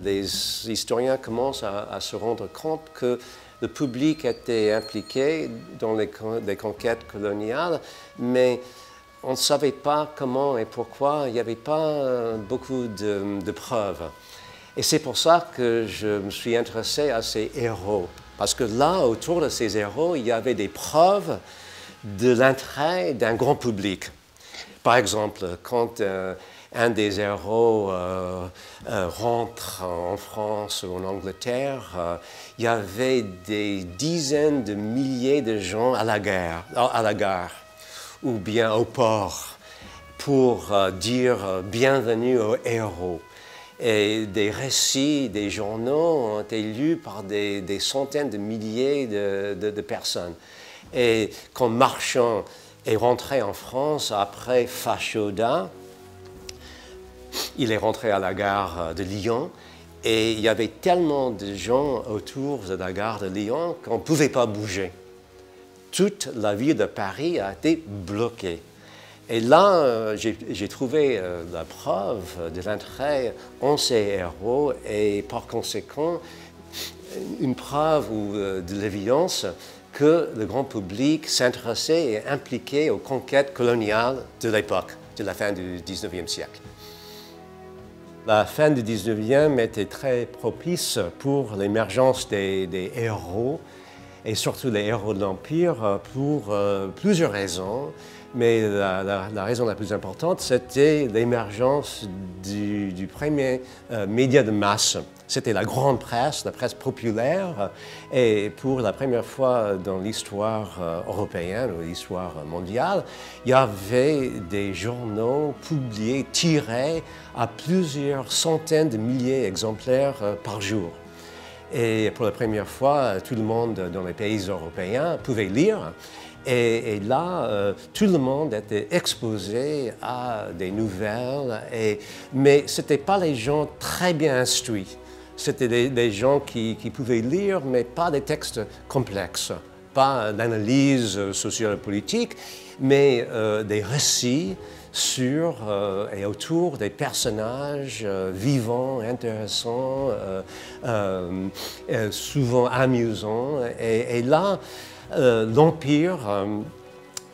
les historiens commencent à se rendre compte que le public était impliqué dans les conquêtes coloniales, mais on ne savait pas comment et pourquoi, il n'y avait pas beaucoup de preuves. Et c'est pour ça que je me suis intéressé à ces héros, parce que là, autour de ces héros, il y avait des preuves de l'intérêt d'un grand public. Par exemple, quand un des héros rentre en France ou en Angleterre, il y avait des dizaines de milliers de gens à la gare ou bien au port pour dire bienvenue aux héros. Et des récits, des journaux ont été lus par des centaines de milliers de personnes. Et quand Marchand est rentré en France après Fashoda, il est rentré à la gare de Lyon et il y avait tellement de gens autour de la gare de Lyon qu'on ne pouvait pas bouger. Toute la ville de Paris a été bloquée. Et là, j'ai trouvé la preuve de l'intérêt en ces héros et par conséquent, une preuve ou de l'évidence que le grand public s'intéressait et impliqué aux conquêtes coloniales de l'époque, de la fin du XIXe siècle. La fin du XIXe était très propice pour l'émergence des héros, et surtout les héros de l'Empire, pour plusieurs raisons. Mais la raison la plus importante, c'était l'émergence du premier média de masse. C'était la grande presse, la presse populaire. Et pour la première fois dans l'histoire européenne ou l'histoire mondiale, il y avait des journaux publiés, tirés à plusieurs centaines de milliers d'exemplaires par jour. Et pour la première fois, tout le monde dans les pays européens pouvait lire. Et là, tout le monde était exposé à des nouvelles, mais ce n'étaient pas les gens très bien instruits. C'était des gens qui pouvaient lire, mais pas des textes complexes, pas d'analyse sociopolitique, mais des récits sur et autour des personnages vivants, intéressants, souvent amusants. Et là, l'Empire,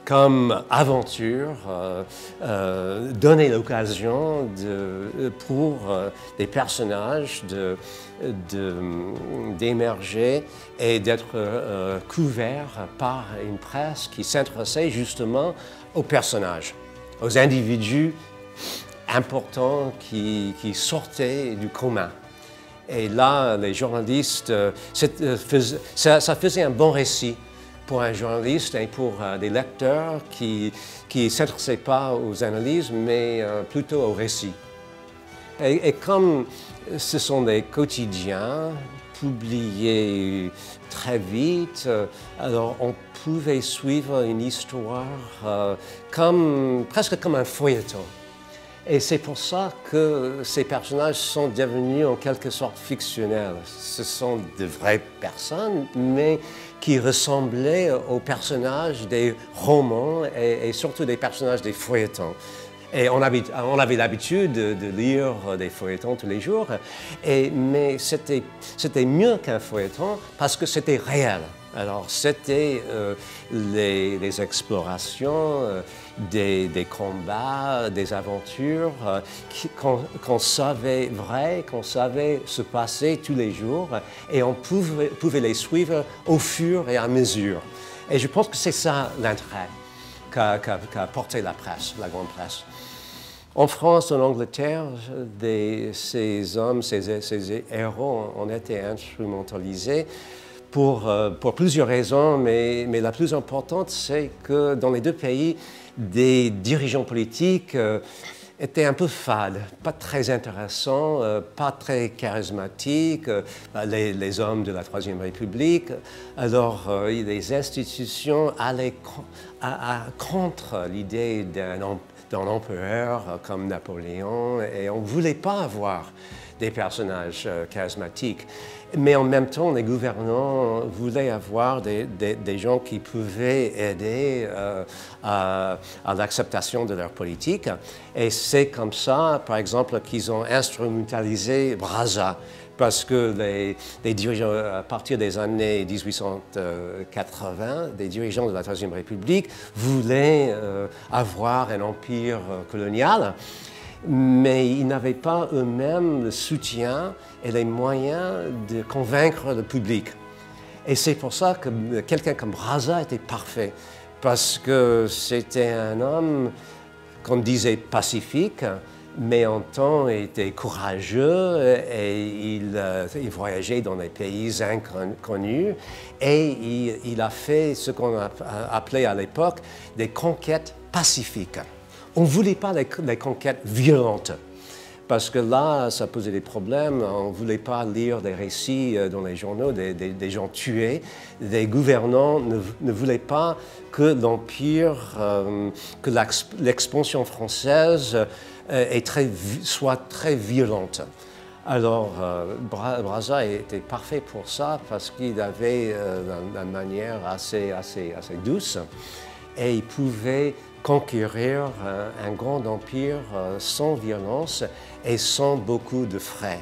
comme aventure, donnait l'occasion pour des personnages d'émerger et d'être couverts par une presse qui s'intéressait justement aux personnages, aux individus importants qui sortaient du commun. Et là, les journalistes, ça faisait un bon récit pour un journaliste et pour des lecteurs qui ne s'intéressaient pas aux analyses, mais plutôt aux récits. Et comme ce sont des quotidiens publiés très vite, alors on pouvait suivre une histoire presque comme un feuilleton. Et c'est pour ça que ces personnages sont devenus en quelque sorte fictionnels. Ce sont de vraies personnes, mais qui ressemblaient aux personnages des romans et surtout des personnages des feuilletons. Et on avait l'habitude de lire des feuilletons tous les jours, mais c'était mieux qu'un feuilleton parce que c'était réel. Alors, c'était les explorations, des combats, des aventures qu'on savait vraies, qu'on savait se passer tous les jours et on pouvait les suivre au fur et à mesure. Et je pense que c'est ça l'intérêt qu'a porté la presse, la grande presse. En France, en Angleterre, ces hommes, ces héros ont été instrumentalisés pour plusieurs raisons, mais la plus importante, c'est que dans les deux pays, des dirigeants politiques étaient un peu fades, pas très intéressants, pas très charismatiques, les hommes de la Troisième République. Alors, les institutions allaient contre l'idée d'un empereur comme Napoléon, et on ne voulait pas avoir des personnages charismatiques. Mais en même temps, les gouvernants voulaient avoir des gens qui pouvaient aider à l'acceptation de leur politique. Et c'est comme ça, par exemple, qu'ils ont instrumentalisé Brazza. parce que les dirigeants, à partir des années 1880, des dirigeants de la Troisième République voulaient avoir un empire colonial, mais ils n'avaient pas eux-mêmes le soutien et les moyens de convaincre le public. Et c'est pour ça que quelqu'un comme Brazza était parfait, parce que c'était un homme qu'on disait pacifique, mais en temps était courageux et il voyageait dans des pays inconnus et il a fait ce qu'on appelait à l'époque des conquêtes pacifiques. On ne voulait pas des conquêtes violentes, parce que là, ça posait des problèmes. On ne voulait pas lire des récits dans les journaux des gens tués. Les gouvernants ne voulaient pas que l'Empire, que l'expansion française soit très violente. Alors, Brazza était parfait pour ça, parce qu'il avait une manière assez douce, et il pouvait conquérir un grand empire sans violence et sans beaucoup de frais.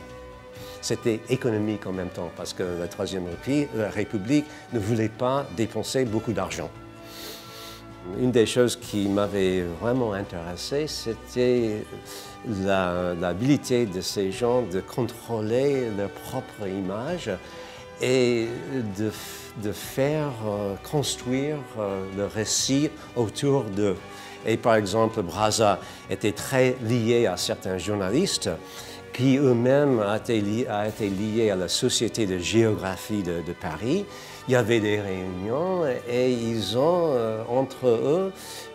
C'était économique en même temps, parce que la Troisième République ne voulait pas dépenser beaucoup d'argent. Une des choses qui m'avait vraiment intéressé, c'était l'habilité de ces gens de contrôler leur propre image et de faire construire le récit autour d'eux. Et par exemple, Brazza était très lié à certains journalistes qui eux-mêmes ont été liés à la Société de géographie de Paris. Il y avait des réunions et ils ont, entre eux,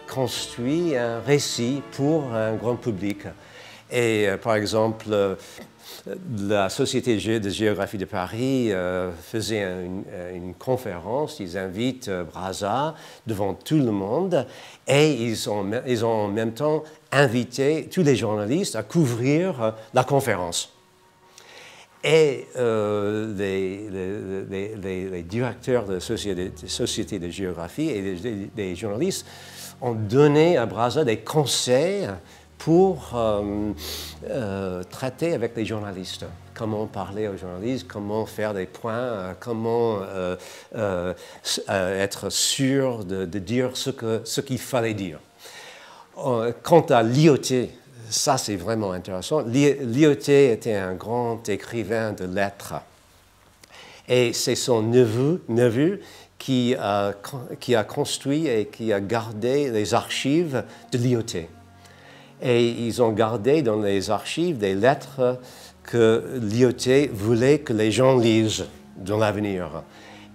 construit un récit pour un grand public. Et par exemple, la Société de géographie de Paris faisait une conférence, ils invitent Brazza devant tout le monde et ils ont en même temps invité tous les journalistes à couvrir la conférence. Et les directeurs de la Société de géographie et les journalistes ont donné à Brazza des conseils pour traiter avec les journalistes. Comment parler aux journalistes, comment faire des points, comment être sûr de dire ce qu'il fallait dire. Quant à Lyautey, ça c'est vraiment intéressant. Lyautey était un grand écrivain de lettres. Et c'est son neveu qui a construit et qui a gardé les archives de Lyautey. Et ils ont gardé dans les archives des lettres que Lyautey voulait que les gens lisent dans l'avenir.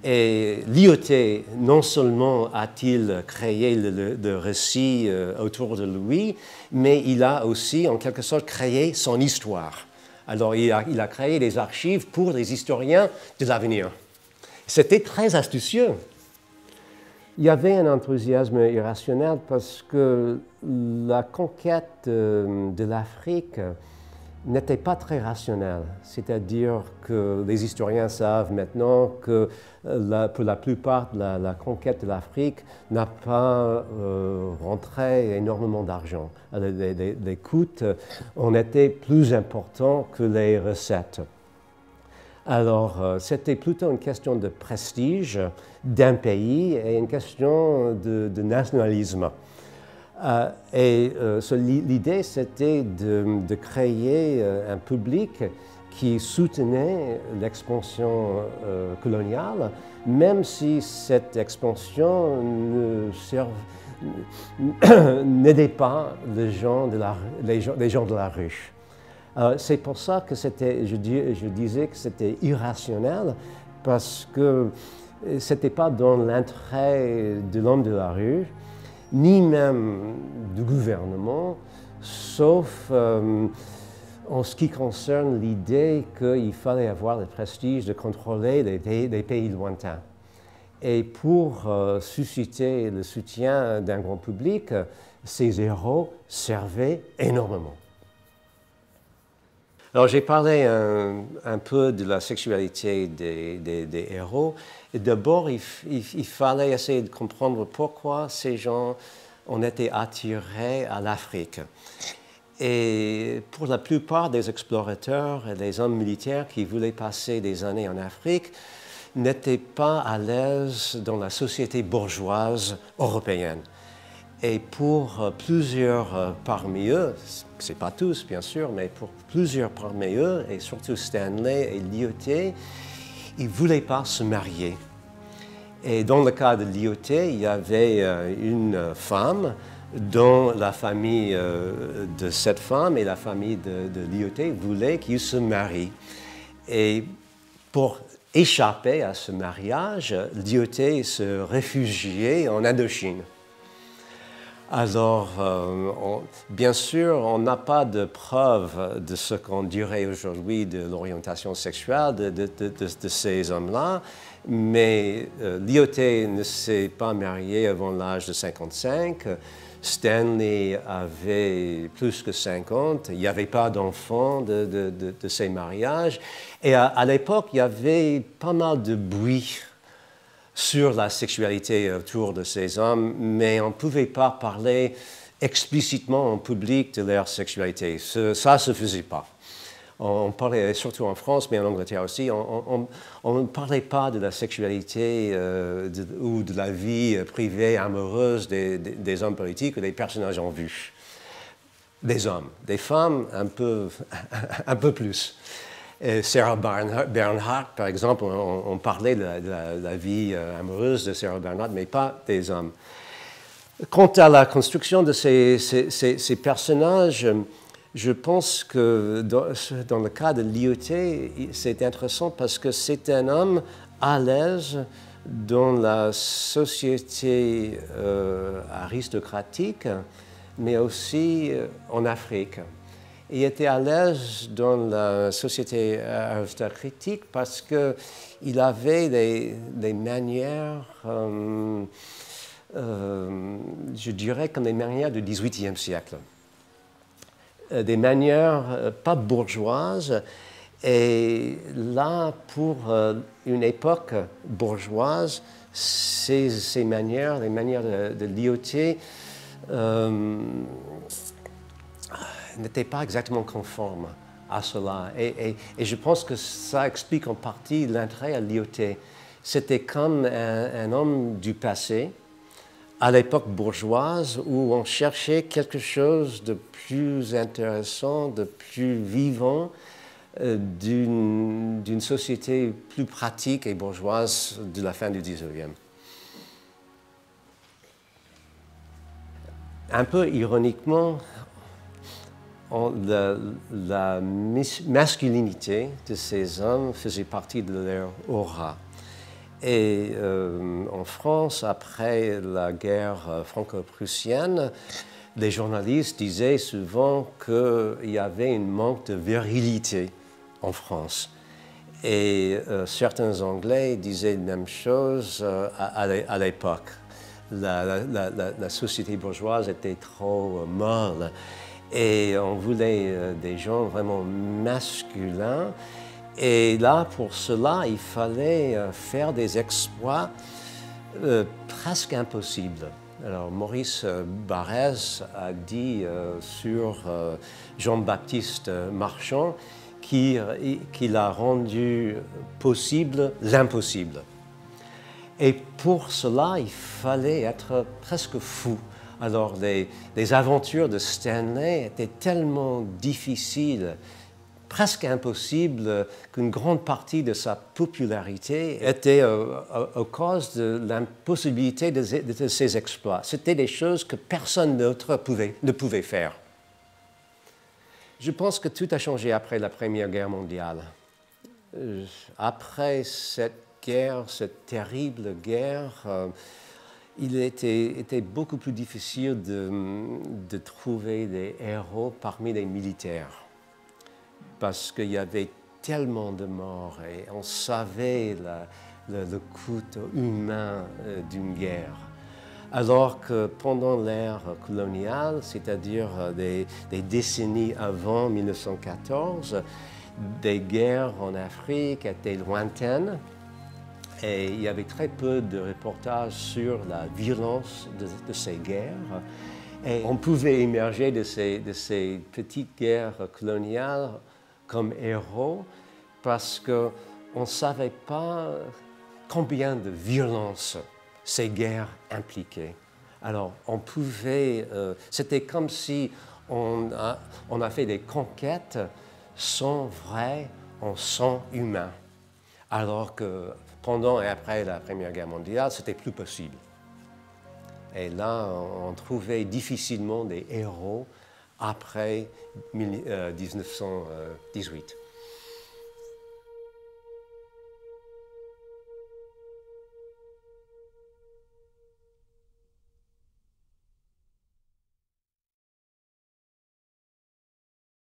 Et Lyautey, non seulement a-t-il créé le récit autour de lui, mais il a aussi, en quelque sorte, créé son histoire. Alors, il a créé des archives pour les historiens de l'avenir. C'était très astucieux. Il y avait un enthousiasme irrationnel parce que la conquête de l'Afrique n'était pas très rationnelle. C'est-à-dire que les historiens savent maintenant que pour la plupart, la conquête de l'Afrique n'a pas rentré énormément d'argent. Les coûts ont été plus importants que les recettes. Alors, c'était plutôt une question de prestige d'un pays et une question de nationalisme. L'idée, c'était de créer un public qui soutenait l'expansion coloniale, même si cette expansion n'aidait pas les gens de la rue. C'est pour ça que je disais que c'était irrationnel, parce que ce n'était pas dans l'intérêt de l'homme de la rue, ni même du gouvernement, sauf en ce qui concerne l'idée qu'il fallait avoir le prestige de contrôler des pays lointains. Et pour susciter le soutien d'un grand public, ces héros servaient énormément. Alors, j'ai parlé un peu de la sexualité des héros. D'abord, il fallait essayer de comprendre pourquoi ces gens ont été attirés à l'Afrique. Et pour la plupart des explorateurs et des hommes militaires qui voulaient passer des années en Afrique, n'étaient pas à l'aise dans la société bourgeoise européenne. Et pour plusieurs parmi eux, ce n'est pas tous bien sûr, mais pour plusieurs parmi eux, et surtout Stanley et Lyautey, ils ne voulaient pas se marier. Et dans le cas de Lyautey, il y avait une femme dont la famille de cette femme et la famille de Lyautey voulaient qu'il se marie. Et pour échapper à ce mariage, Lyautey se réfugiait en Indochine. Alors, bien sûr, on n'a pas de preuve de ce qu'on dirait aujourd'hui de l'orientation sexuelle de ces hommes-là, mais Lyautey ne s'est pas marié avant l'âge de 55. Stanley avait plus que 50, il n'y avait pas d'enfants de ces mariages. Et à l'époque, il y avait pas mal de bruit sur la sexualité autour de ces hommes, mais on ne pouvait pas parler explicitement en public de leur sexualité. Ça ne se faisait pas. On parlait, surtout en France, mais en Angleterre aussi, on ne parlait pas de la sexualité ou de la vie privée, amoureuse des hommes politiques ou des personnages en vue. Des hommes. Des femmes, un peu plus. Sarah Bernhardt, par exemple, on parlait de la vie amoureuse de Sarah Bernhardt, mais pas des hommes. Quant à la construction de ces personnages, je pense que dans le cas de Lyautey, c'est intéressant parce que c'est un homme à l'aise dans la société aristocratique, mais aussi en Afrique. Il était à l'aise dans la société aristocratique parce qu'il avait des manières, je dirais, comme des manières du XVIIIe siècle. Des manières pas bourgeoises. Et là, pour une époque bourgeoise, ces manières, les manières de Lyautey, n'étaient pas exactement conformes à cela. Et je pense que ça explique en partie l'intérêt à Lyautey. C'était comme un homme du passé, à l'époque bourgeoise, où on cherchait quelque chose de plus intéressant, de plus vivant, d'une société plus pratique et bourgeoise de la fin du XIXe. Un peu ironiquement, la masculinité de ces hommes faisait partie de leur aura. Et en France, après la guerre franco-prussienne, les journalistes disaient souvent qu'il y avait un manque de virilité en France. Et certains Anglais disaient la même chose à l'époque. La société bourgeoise était trop molle. Et on voulait des gens vraiment masculins. Et là, pour cela, il fallait faire des exploits presque impossibles. Alors, Maurice Barrès a dit sur Jean-Baptiste Marchand qu'il a rendu possible l'impossible. Et pour cela, il fallait être presque fou. Alors, les aventures de Stanley étaient tellement difficiles, presque impossibles, qu'une grande partie de sa popularité était à cause de l'impossibilité de ses exploits. C'était des choses que personne d'autre ne pouvait faire. Je pense que tout a changé après la Première Guerre mondiale. Après cette guerre, cette terrible guerre, il était beaucoup plus difficile de trouver des héros parmi les militaires, parce qu'il y avait tellement de morts et on savait le coût humain d'une guerre. Alors que pendant l'ère coloniale, c'est-à-dire des décennies avant 1914, des guerres en Afrique étaient lointaines. Et il y avait très peu de reportages sur la violence de ces guerres. Et on pouvait émerger de ces petites guerres coloniales comme héros parce qu'on ne savait pas combien de violence ces guerres impliquaient. Alors, on pouvait... c'était comme si on a fait des conquêtes sans vrai, en sang humain. Alors que pendant et après la Première Guerre mondiale, c'était plus possible. Et là, on trouvait difficilement des héros après 1918.